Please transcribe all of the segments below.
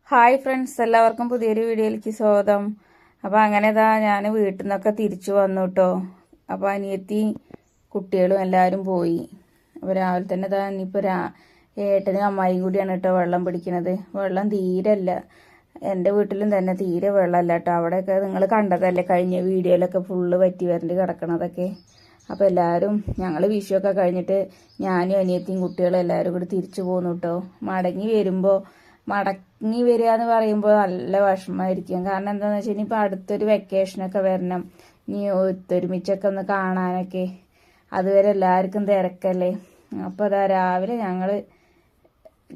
Hi friends, എല്ലാവർക്കും പുതിയൊരു വീഡിയോയിലേക്ക് സ്വാഗതം. അപ്പോൾ അങ്ങനെ ഞാൻ വീട്ടിൽ നിന്നൊക്കെ തിരിച്ചു വന്നു കേട്ടോ. അപ്പോൾ അനിയത്തി കുട്ടികളും എല്ലാവരും പോയി. അപ്പോൾ രാവിലെ തന്നെ ഇനിയിപ്പോൾ ഏട്ടനും അമ്മായിയും കൂടിയാണ് കേട്ടോ വെള്ളം പിടിക്കുന്നത്. വെള്ളം തീരല്ല, എൻ്റെ വീട്ടിലും തന്നെ തീരെ വെള്ളമല്ല കേട്ടോ. അവിടെയൊക്കെ നിങ്ങൾ കണ്ടതല്ലേ കഴിഞ്ഞ വീഡിയോയിലൊക്കെ ഫുള്ള് വറ്റി വരണ്ട് കിടക്കണതൊക്കെ. അപ്പോൾ എല്ലാവരും ഞങ്ങൾ വിഷുവൊക്കെ കഴിഞ്ഞിട്ട് ഞാനും അനിയത്തിയും കുട്ടികളും എല്ലാവരും കൂടി തിരിച്ചു പോന്നു കേട്ടോ. മടങ്ങി വരിക എന്ന് പറയുമ്പോൾ നല്ല വിഷമമായിരിക്കും. കാരണം എന്താണെന്ന് വെച്ചാൽ ഇനിയിപ്പോൾ അടുത്തൊരു വെക്കേഷനൊക്കെ വരണം, ഇനി ഒത്തൊരുമിച്ചൊക്കെ ഒന്ന് കാണാനൊക്കെ. അതുവരെ എല്ലാവർക്കും തിരക്കല്ലേ. അപ്പോൾ രാവിലെ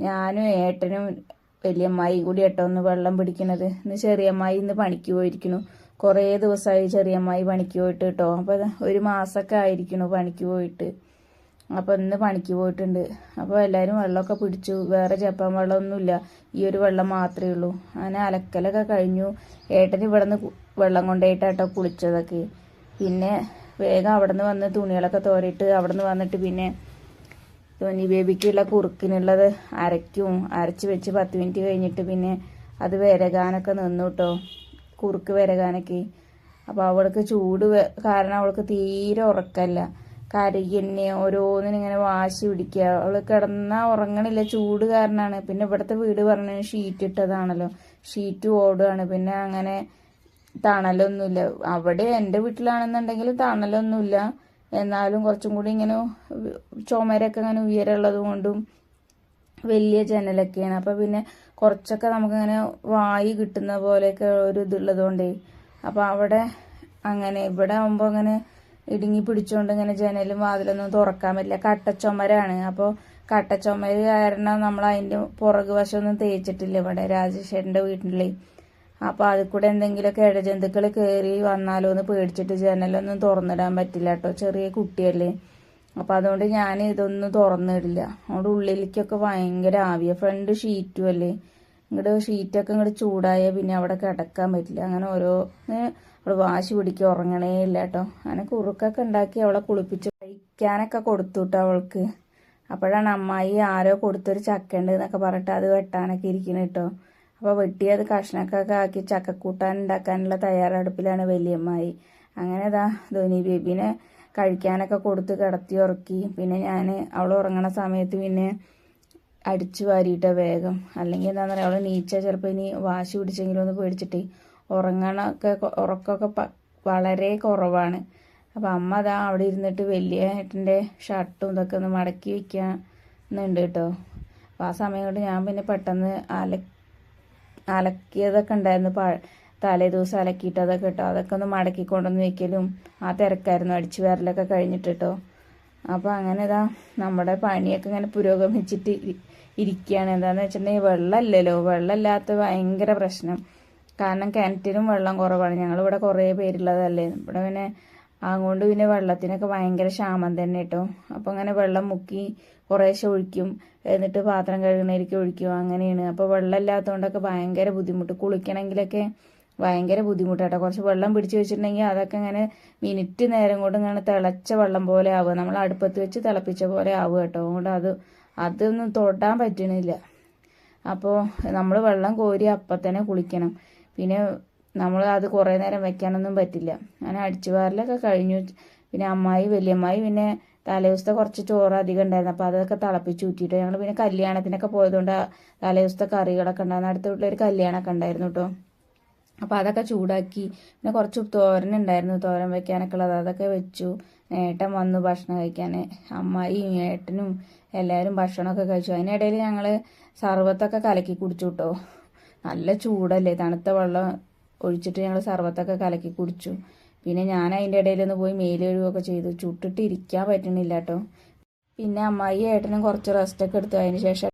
ഞാനും ഏട്ടനും വലിയമ്മായിയും കൂടി കേട്ടോ ഒന്ന് വെള്ളം പിടിക്കണത്. ഇന്ന് ചെറിയമ്മായി ഇന്ന് പണിക്ക് പോയിരിക്കുന്നു. കുറേ ദിവസമായി ചെറിയമ്മായി പണിക്ക് പോയിട്ട് കേട്ടോ. അപ്പോൾ ഒരു മാസമൊക്കെ ആയിരിക്കണു പണിക്ക് പോയിട്ട്. അപ്പോൾ ഇന്ന് പണിക്ക് പോയിട്ടുണ്ട്. അപ്പോൾ എല്ലാവരും വെള്ളമൊക്കെ പിടിച്ചു. വേറെ ജപ്പാൻ വെള്ളമൊന്നുമില്ല, ഈ ഒരു വെള്ളം മാത്രമേ ഉള്ളൂ. അങ്ങനെ അലക്കലൊക്കെ കഴിഞ്ഞു. ഏട്ടന് ഇവിടെ നിന്ന് വെള്ളം കൊണ്ടുപോയിട്ടാട്ടോ കുളിച്ചതൊക്കെ. പിന്നെ വേഗം അവിടെ നിന്ന് വന്ന് തുണികളൊക്കെ തോരയിട്ട് അവിടെ നിന്ന് വന്നിട്ട് പിന്നെ തോന്നി ബേബിക്കുള്ള കുറുക്കിനുള്ളത് അരച്ച് വെച്ച് 10 മിനിറ്റ് കഴിഞ്ഞിട്ട് പിന്നെ അത് വിരകാനൊക്കെ നിന്നു കേട്ടോ, കുറുക്ക് വിരകാനൊക്കെ. അപ്പോൾ അവൾക്ക് ചൂട് കാരണം അവൾക്ക് തീരെ ഉറക്കല്ല. കരയന്നെ, ഓരോന്നിനിങ്ങനെ വാശി പിടിക്കുക. അവൾ കിടന്നാൽ ഉറങ്ങണില്ല, ചൂട് കാരണമാണ്. പിന്നെ ഇവിടുത്തെ വീട് പറഞ്ഞ ഷീറ്റ് ഇട്ടതാണല്ലോ, ഷീറ്റ് ഓടുകയാണ്. പിന്നെ അങ്ങനെ തണലൊന്നുമില്ല. അവിടെ എൻ്റെ വീട്ടിലാണെന്നുണ്ടെങ്കിൽ തണലൊന്നുമില്ല, എന്നാലും കുറച്ചും കൂടി ഇങ്ങനെ ചുമരൊക്കെ ഇങ്ങനെ ഉയരമുള്ളത് കൊണ്ടും വലിയ ജനലൊക്കെയാണ്. അപ്പോൾ പിന്നെ കുറച്ചൊക്കെ നമുക്കിങ്ങനെ വായു കിട്ടുന്ന പോലെയൊക്കെ ഒരു ഇതുള്ളത് കൊണ്ടേ. അപ്പോൾ അവിടെ അങ്ങനെ, ഇവിടെ ആകുമ്പോൾ അങ്ങനെ ഇടുങ്ങി പിടിച്ചുകൊണ്ട് ഇങ്ങനെ ജനലും വാതിലൊന്നും തുറക്കാൻ പറ്റില്ല, കട്ടച്ചുമരാണ്. അപ്പോൾ കട്ടച്ചുമര് കാരണം നമ്മൾ അതിൻ്റെ പുറകു വശമൊന്നും തേച്ചിട്ടില്ല ഇവിടെ രാജേഷേട്ടൻ്റെ വീട്ടിൽ. അപ്പോൾ അതിൽ കൂടെ എന്തെങ്കിലുമൊക്കെ ഇഴജന്തുക്കൾ കയറി വന്നാലോ എന്ന് പേടിച്ചിട്ട് ജനലൊന്നും തുറന്നിടാൻ പറ്റില്ല കേട്ടോ, ചെറിയ കുട്ടിയല്ലേ. അപ്പോൾ അതുകൊണ്ട് ഞാൻ ഇതൊന്നും തുറന്നിടില്ല. അവിടെ ഉള്ളിലേക്കൊക്കെ ഭയങ്കര ആവിയ, ഫ്രണ്ട് ഷീറ്റും അല്ലേ, ഇങ്ങോട്ട് ഷീറ്റൊക്കെ ഇങ്ങോട്ട് ചൂടായ പിന്നെ അവിടെ കിടക്കാൻ പറ്റില്ല. അങ്ങനെ അവൾ വാശി പിടിക്കുക, ഉറങ്ങണേ ഇല്ല കേട്ടോ. അങ്ങനെ കുറുക്കൊക്കെ ഉണ്ടാക്കി അവളെ കുളിപ്പിച്ച് കഴിക്കാനൊക്കെ കൊടുത്തു കേട്ടോ അവൾക്ക്. അപ്പോഴാണ് അമ്മായി ആരോ കൊടുത്തൊരു ചക്ക ഉണ്ട് എന്നൊക്കെ പറഞ്ഞിട്ട് അത് വെട്ടാനൊക്കെ ഇരിക്കണം കേട്ടോ. അപ്പോൾ വെട്ടിയത് കഷ്ണക്കൊക്കെ ആക്കി ചക്കക്കൂട്ടാൻ ഉണ്ടാക്കാനുള്ള തയ്യാറെടുപ്പിലാണ് വലിയമ്മായി. അങ്ങനെ ധോനി ബേബിനെ കഴിക്കാനൊക്കെ കൊടുത്ത് കിടത്തി ഉറക്കി. പിന്നെ ഞാൻ അവൾ ഉറങ്ങണ സമയത്ത് പിന്നെ അടിച്ചു വാരിയിട്ടോ വേഗം. അല്ലെങ്കിൽ എന്താണെന്ന് പറയുക, അവൾ നീച്ച ചിലപ്പോൾ ഇനി വാശി പിടിച്ചെങ്കിലും ഒന്ന് പേടിച്ചിട്ട് ഉറക്കമൊക്കെ വളരെ കുറവാണ്. അപ്പോൾ അമ്മ അവിടെ ഇരുന്നിട്ട് വലിയ ഏട്ടൻ്റെ ഷർട്ടും ഇതൊക്കെ ഒന്ന് മടക്കി വയ്ക്കാന്നുണ്ട് കേട്ടോ. അപ്പോൾ ആ സമയം കൊണ്ട് ഞാൻ പിന്നെ പെട്ടെന്ന് അലക്കിയതൊക്കെ ഉണ്ടായിരുന്നു, തലേ ദിവസം അലക്കിയിട്ടതൊക്കെ കേട്ടോ, അതൊക്കെ ഒന്ന് മടക്കി കൊണ്ടുവന്ന് വെക്കലും ആ തിരക്കായിരുന്നു, അടിച്ചു വാരലൊക്കെ കഴിഞ്ഞിട്ട് കേട്ടോ. അപ്പോൾ അങ്ങനെ നമ്മുടെ പണിയൊക്കെ ഇങ്ങനെ പുരോഗമിച്ചിട്ട് ഇരിക്കുകയാണ്. എന്താണെന്ന് വെച്ചിട്ടുണ്ടെങ്കിൽ വെള്ളമില്ലല്ലോ, വെള്ളമില്ലാത്ത ഭയങ്കര പ്രശ്നം. കാരണം കിണറ്റിനും വെള്ളം കുറവാണ്, ഞങ്ങളിവിടെ കുറേ പേരുള്ളതല്ലേ. ഇവിടെ പിന്നെ അതുകൊണ്ട് പിന്നെ വെള്ളത്തിനൊക്കെ ഭയങ്കര ക്ഷാമം തന്നെ കേട്ടോ. അപ്പോൾ അങ്ങനെ വെള്ളം മുക്കി കുറേശ്ശെ ഒഴിക്കും, എന്നിട്ട് പാത്രം കഴുകണേലേക്ക് ഒഴിക്കും, അങ്ങനെയാണ്. അപ്പോൾ വെള്ളമില്ലാത്തതുകൊണ്ടൊക്കെ ഭയങ്കര ബുദ്ധിമുട്ട്, കുളിക്കണമെങ്കിലൊക്കെ ഭയങ്കര ബുദ്ധിമുട്ടാട്ടോ. കുറച്ച് വെള്ളം പിടിച്ച് വെച്ചിട്ടുണ്ടെങ്കിൽ അതൊക്കെ ഇങ്ങനെ മിനിറ്റ് നേരം കൊണ്ട് ഇങ്ങനെ തിളച്ച വെള്ളം പോലെ ആവുക, നമ്മൾ അടുപ്പത്ത് വെച്ച് തിളപ്പിച്ച പോലെ ആവുക കേട്ടോ. അതുകൊണ്ട് അതൊന്നും തൊടാൻ പറ്റണില്ല. അപ്പോൾ നമ്മൾ വെള്ളം കോരി അപ്പം തന്നെ കുളിക്കണം. പിന്നെ നമ്മൾ അത് കുറേ നേരം വെക്കാനൊന്നും പറ്റില്ല. അങ്ങനെ അടിച്ചു വാരലൊക്കെ കഴിഞ്ഞു. പിന്നെ വലിയമ്മായി പിന്നെ തലേദിവസത്തെ കുറച്ച് ചോറ് അധികം ഉണ്ടായിരുന്നു, അപ്പോൾ അതൊക്കെ തിളപ്പിച്ച് ഊറ്റിയിട്ട് ഞങ്ങൾ പിന്നെ കല്യാണത്തിനൊക്കെ പോയതുകൊണ്ട് തലേദിവസത്തെ കറികളൊക്കെ ഉണ്ടായിരുന്നു. അടുത്ത വീട്ടിലൊരു കല്യാണമൊക്കെ ഉണ്ടായിരുന്നു കേട്ടോ. അപ്പോൾ അതൊക്കെ ചൂടാക്കി. പിന്നെ കുറച്ച് തോരൻ ഉണ്ടായിരുന്നു, തോരൻ വെക്കാനൊക്കെ ഉള്ളത്, അതൊക്കെ വെച്ചു. ഏട്ടൻ വന്നു ഭക്ഷണം കഴിക്കാൻ, അമ്മായിയും ഏട്ടനും എല്ലാവരും ഭക്ഷണമൊക്കെ കഴിച്ചു. അതിനിടയിൽ ഞങ്ങൾ സർബത്തൊക്കെ കലക്കി കുടിച്ചു കേട്ടോ. നല്ല ചൂടല്ലേ, തണുത്ത വെള്ളം ഒഴിച്ചിട്ട് ഞങ്ങൾ സർബത്തൊക്കെ കലക്കി കുടിച്ചു. പിന്നെ ഞാൻ അതിൻ്റെ ഇടയിലൊന്ന് പോയി മേലുകഴുകുകയൊക്കെ ചെയ്തു, ചുട്ടിട്ട് ഇരിക്കാൻ പറ്റണില്ല കേട്ടോ. പിന്നെ അമ്മായി ഏട്ടനും കുറച്ച് റെസ്റ്റൊക്കെ എടുത്തു. അതിന് ശേഷം